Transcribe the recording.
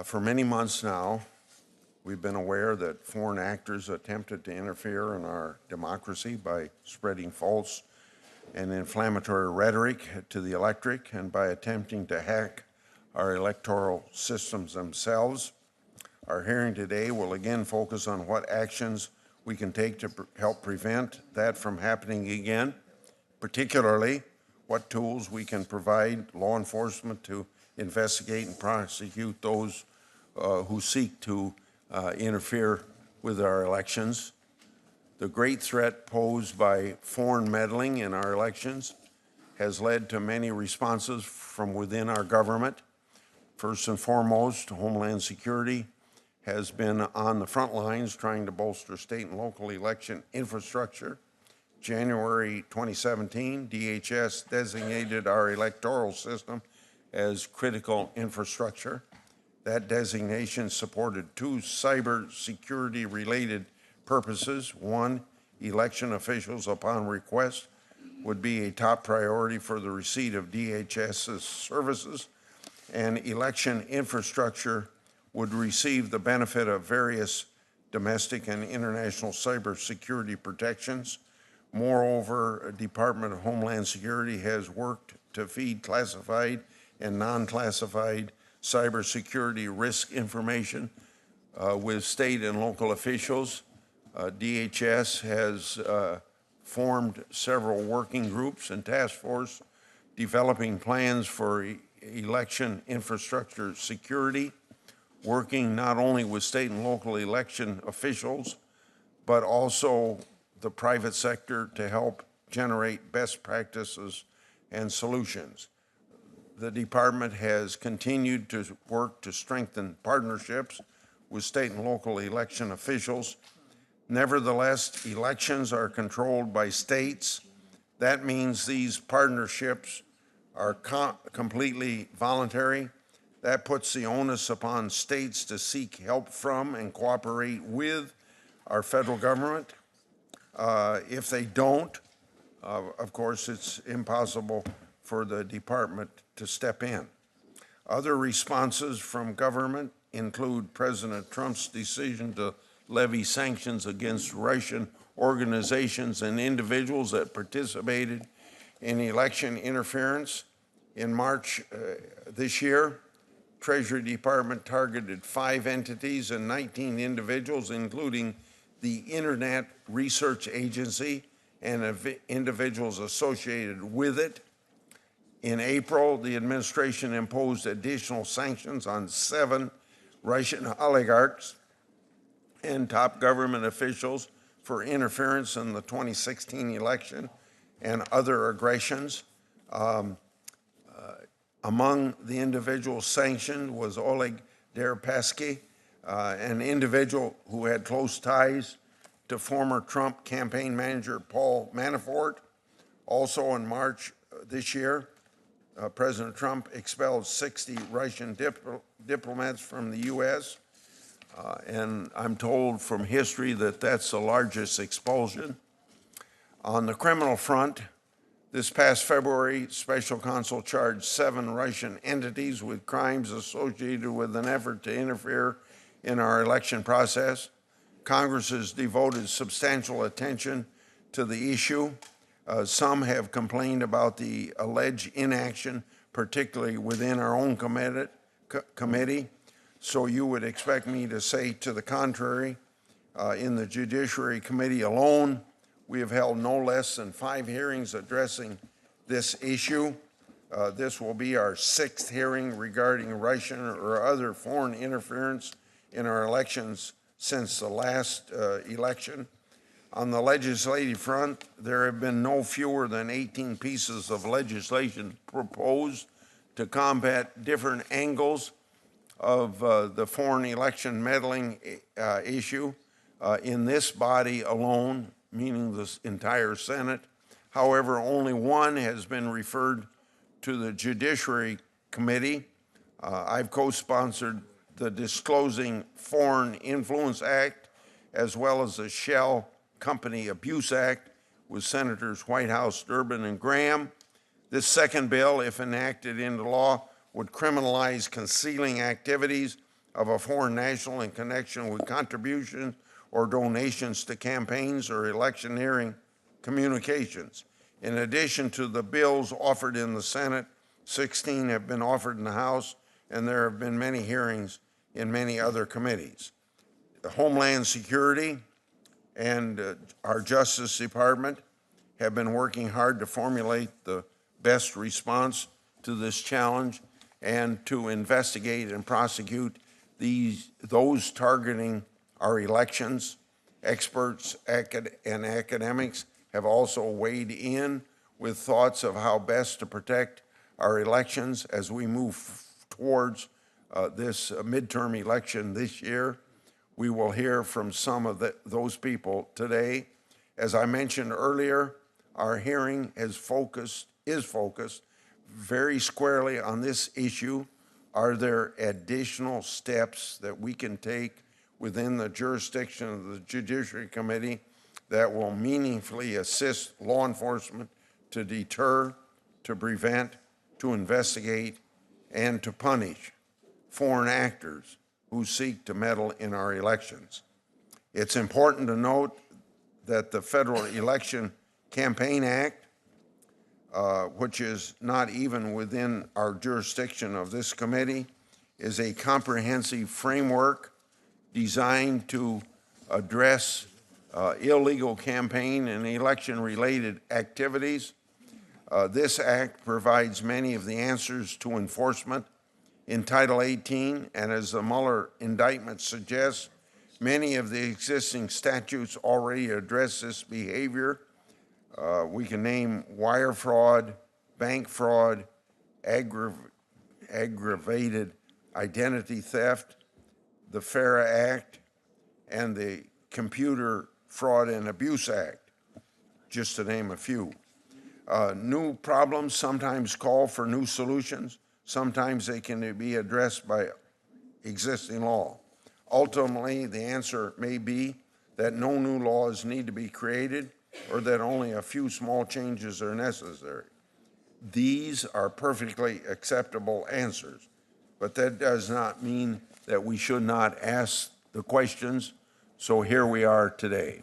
For many months now, we've been aware that foreign actors attempted to interfere in our democracy by spreading false and inflammatory rhetoric to the electorate and by attempting to hack our electoral systems themselves. Our hearing today will again focus on what actions we can take to help prevent that from happening again, particularly what tools we can provide law enforcement to investigate and prosecute those who seek to interfere with our elections. The great threat posed by foreign meddling in our elections has led to many responses from within our government. First and foremost, Homeland Security has been on the front lines trying to bolster state and local election infrastructure. January 2017, DHS designated our electoral system as critical infrastructure. That designation supported two cybersecurity related purposes. One, election officials upon request would be a top priority for the receipt of DHS's services, and election infrastructure would receive the benefit of various domestic and international cybersecurity protections. Moreover, Department of Homeland Security has worked to feed classified and non-classified cybersecurity risk information with state and local officials. DHS has formed several working groups and task force developing plans for election infrastructure security, working not only with state and local election officials, but also the private sector to help generate best practices and solutions. The department has continued to work to strengthen partnerships with state and local election officials. Nevertheless, elections are controlled by states. That means these partnerships are completely voluntary. That puts the onus upon states to seek help from and cooperate with our federal government. If they don't, of course, it's impossible for the department to step in. Other responses from government include President Trump's decision to levy sanctions against Russian organizations and individuals that participated in election interference. In March this year, Treasury Department targeted 5 entities and 19 individuals, including the Internet Research Agency and individuals associated with it. In April, the administration imposed additional sanctions on 7 Russian oligarchs and top government officials for interference in the 2016 election and other aggressions. Among the individuals sanctioned was Oleg Deripaska, an individual who had close ties to former Trump campaign manager Paul Manafort. Also in March this year, President Trump expelled 60 Russian diplomats from the U.S., and I'm told from history that that's the largest expulsion. On the criminal front, this past February, Special Counsel charged 7 Russian entities with crimes associated with an effort to interfere in our election process. Congress has devoted substantial attention to the issue. Some have complained about the alleged inaction, particularly within our own committee. So you would expect me to say to the contrary. In the Judiciary Committee alone, we have held no less than 5 hearings addressing this issue. This will be our 6th hearing regarding Russian or other foreign interference in our elections since the last election. On the legislative front, there have been no fewer than 18 pieces of legislation proposed to combat different angles of the foreign election meddling issue in this body alone, meaning the entire Senate. However, only one has been referred to the Judiciary Committee. I've co-sponsored the Disclosing Foreign Influence Act, as well as the Shell Company Abuse Act with Senators Whitehouse, Durbin, and Graham. This second bill, if enacted into law, would criminalize concealing activities of a foreign national in connection with contributions or donations to campaigns or electioneering communications. In addition to the bills offered in the Senate, 16 have been offered in the House, and there have been many hearings in many other committees. Homeland Security and our Justice Department have been working hard to formulate the best response to this challenge and to investigate and prosecute those targeting our elections. Experts and academics have also weighed in with thoughts of how best to protect our elections as we move towards this midterm election this year. We will hear from some of those people today. As I mentioned earlier, our hearing is focused very squarely on this issue. Are there additional steps that we can take within the jurisdiction of the Judiciary Committee that will meaningfully assist law enforcement to deter, to prevent, to investigate, and to punish foreign actors who seek to meddle in our elections? It's important to note that the Federal Election Campaign Act, which is not even within our jurisdiction of this committee, is a comprehensive framework designed to address illegal campaign and election-related activities. This act provides many of the answers to enforcement in Title 18, and as the Mueller indictment suggests, many of the existing statutes already address this behavior. We can name wire fraud, bank fraud, aggravated identity theft, the FARA Act, and the Computer Fraud and Abuse Act, just to name a few. New problems sometimes call for new solutions. Sometimes they can be addressed by existing law. Ultimately, the answer may be that no new laws need to be created or that only a few small changes are necessary. These are perfectly acceptable answers, but that does not mean that we should not ask the questions. So here we are today.